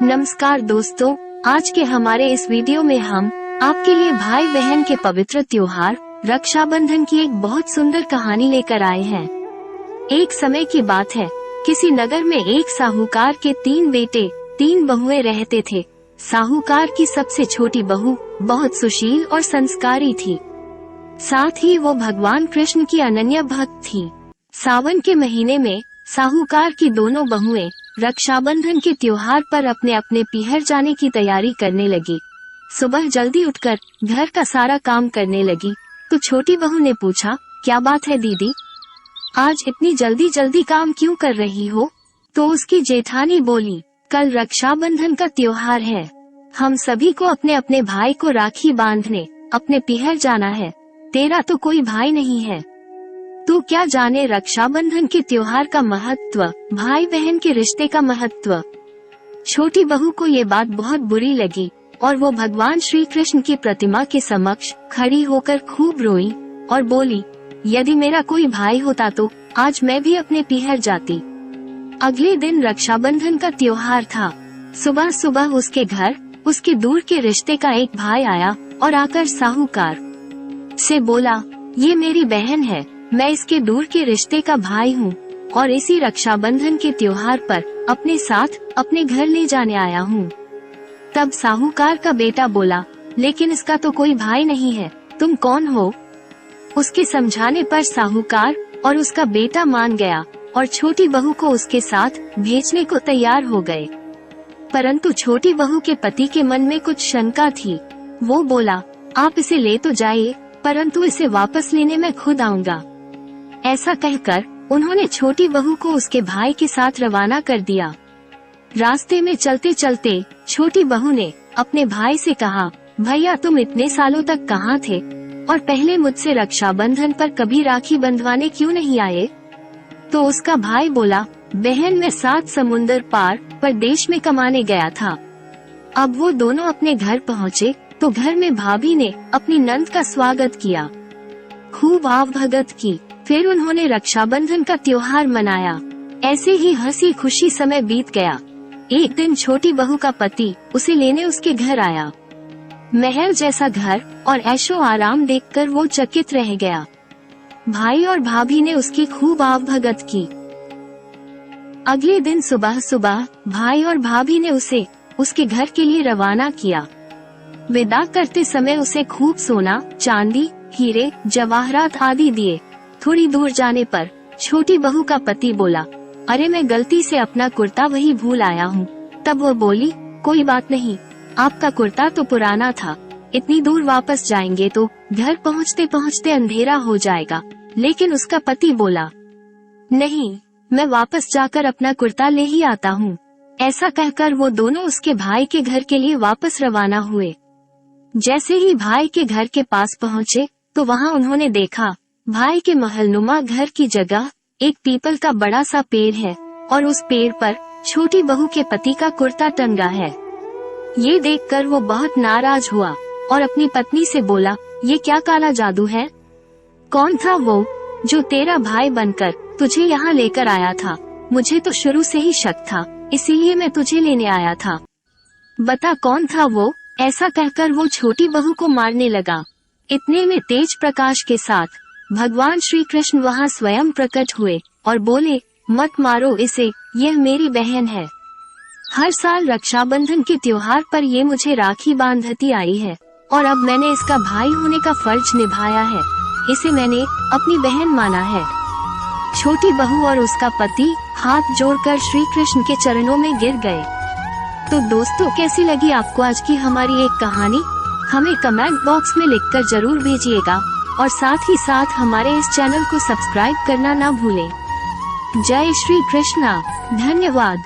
नमस्कार दोस्तों, आज के हमारे इस वीडियो में हम आपके लिए भाई बहन के पवित्र त्योहार रक्षाबंधन की एक बहुत सुंदर कहानी लेकर आए हैं। एक समय की बात है, किसी नगर में एक साहूकार के 3 बेटे 3 बहुएं रहते थे। साहूकार की सबसे छोटी बहू बहुत सुशील और संस्कारी थी। साथ ही वो भगवान कृष्ण की अनन्य भक्त थी। सावन के महीने में साहूकार की दोनों बहुएं रक्षाबंधन के त्योहार पर अपने अपने पीहर जाने की तैयारी करने लगी। सुबह जल्दी उठकर घर का सारा काम करने लगी तो छोटी बहू ने पूछा, क्या बात है दीदी, आज इतनी जल्दी जल्दी काम क्यों कर रही हो? तो उसकी जेठानी बोली, कल रक्षाबंधन का त्योहार है, हम सभी को अपने अपने भाई को राखी बांधने अपने पीहर जाना है। तेरा तो कोई भाई नहीं है, तू क्या जाने रक्षाबंधन के त्योहार का महत्व, भाई बहन के रिश्ते का महत्व। छोटी बहू को ये बात बहुत बुरी लगी और वो भगवान श्री कृष्ण की प्रतिमा के समक्ष खड़ी होकर खूब रोई और बोली, यदि मेरा कोई भाई होता तो आज मैं भी अपने पीहर जाती। अगले दिन रक्षाबंधन का त्योहार था। सुबह सुबह उसके घर उसके दूर के रिश्ते का एक भाई आया और आकर साहूकार से बोला, ये मेरी बहन है, मैं इसके दूर के रिश्ते का भाई हूँ और इसी रक्षाबंधन के त्योहार पर अपने साथ अपने घर ले जाने आया हूँ। तब साहूकार का बेटा बोला, लेकिन इसका तो कोई भाई नहीं है, तुम कौन हो? उसके समझाने पर साहूकार और उसका बेटा मान गया और छोटी बहू को उसके साथ भेजने को तैयार हो गए। परंतु छोटी बहू के पति के मन में कुछ शंका थी। वो बोला, आप इसे ले तो जाइए, परंतु इसे वापस लेने मैं खुद आऊंगा। ऐसा कहकर उन्होंने छोटी बहू को उसके भाई के साथ रवाना कर दिया। रास्ते में चलते चलते छोटी बहू ने अपने भाई से कहा, भैया तुम इतने सालों तक कहाँ थे और पहले मुझसे रक्षाबंधन पर कभी राखी बंधवाने क्यों नहीं आए? तो उसका भाई बोला, बहन मैं 7 समुंदर पार परदेश में कमाने गया था। अब वो दोनों अपने घर पहुँचे तो घर में भाभी ने अपनी नंद का स्वागत किया, खूब आवभगत की। फिर उन्होंने रक्षाबंधन का त्योहार मनाया। ऐसे ही हंसी खुशी समय बीत गया। एक दिन छोटी बहू का पति उसे लेने उसके घर आया। महल जैसा घर और ऐशो आराम देखकर वो चकित रह गया। भाई और भाभी ने उसकी खूब आवभगत की। अगले दिन सुबह सुबह भाई और भाभी ने उसे उसके घर के लिए रवाना किया। विदा करते समय उसे खूब सोना, चांदी, हीरे, जवाहरात आदि दिए। थोड़ी दूर जाने पर छोटी बहू का पति बोला, अरे मैं गलती से अपना कुर्ता वही भूल आया हूँ। तब वो बोली, कोई बात नहीं, आपका कुर्ता तो पुराना था, इतनी दूर वापस जाएंगे तो घर पहुँचते पहुँचते अंधेरा हो जाएगा। लेकिन उसका पति बोला, नहीं, मैं वापस जाकर अपना कुर्ता ले ही आता हूँ। ऐसा कहकर वो दोनों उसके भाई के घर के लिए वापस रवाना हुए। जैसे ही भाई के घर के पास पहुँचे तो वहाँ उन्होंने देखा, भाई के महलनुमा घर की जगह एक पीपल का बड़ा सा पेड़ है और उस पेड़ पर छोटी बहू के पति का कुर्ता टंगा है। ये देखकर वो बहुत नाराज हुआ और अपनी पत्नी से बोला, ये क्या काला जादू है? कौन था वो जो तेरा भाई बनकर तुझे यहाँ लेकर आया था? मुझे तो शुरू से ही शक था, इसीलिए मैं तुझे लेने आया था। बता कौन था वो? ऐसा कहकर वो छोटी बहू को मारने लगा। इतने में तेज प्रकाश के साथ भगवान श्री कृष्ण वहाँ स्वयं प्रकट हुए और बोले, मत मारो इसे, यह मेरी बहन है। हर साल रक्षाबंधन के त्योहार पर ये मुझे राखी बांधती आई है और अब मैंने इसका भाई होने का फर्ज निभाया है, इसे मैंने अपनी बहन माना है। छोटी बहू और उसका पति हाथ जोड़कर श्री कृष्ण के चरणों में गिर गए। तो दोस्तों, कैसी लगी आपको आज की हमारी एक कहानी? हमें कमेंट बॉक्स में लिखकर जरूर भेजिएगा और साथ ही साथ हमारे इस चैनल को सब्सक्राइब करना ना भूलें। जय श्री कृष्णा, धन्यवाद।